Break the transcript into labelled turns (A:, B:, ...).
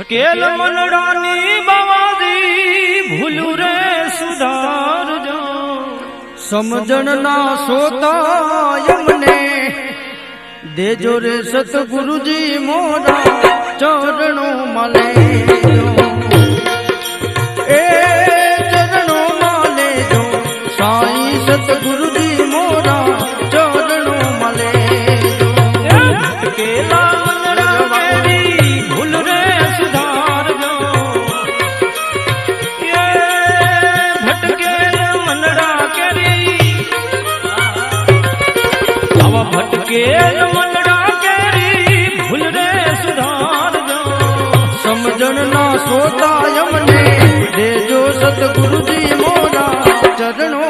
A: ભટકેલ મનડાની બાવાજી ભૂલું રે સુધારજો સમજણ ના સોતા એમને દેજો રે સતગુરુજી મોરા ચરણો મળે એ ચરણો મળે જો સાઈ સતગુરુજી મોરા ચરણો મળે ભટકેલા ભટકેલ મંડળા કેરી ભૂલ રે સુધારજો સમજણ ના સોતા અમને દેજો સતગુરુજી મોરા ચરણો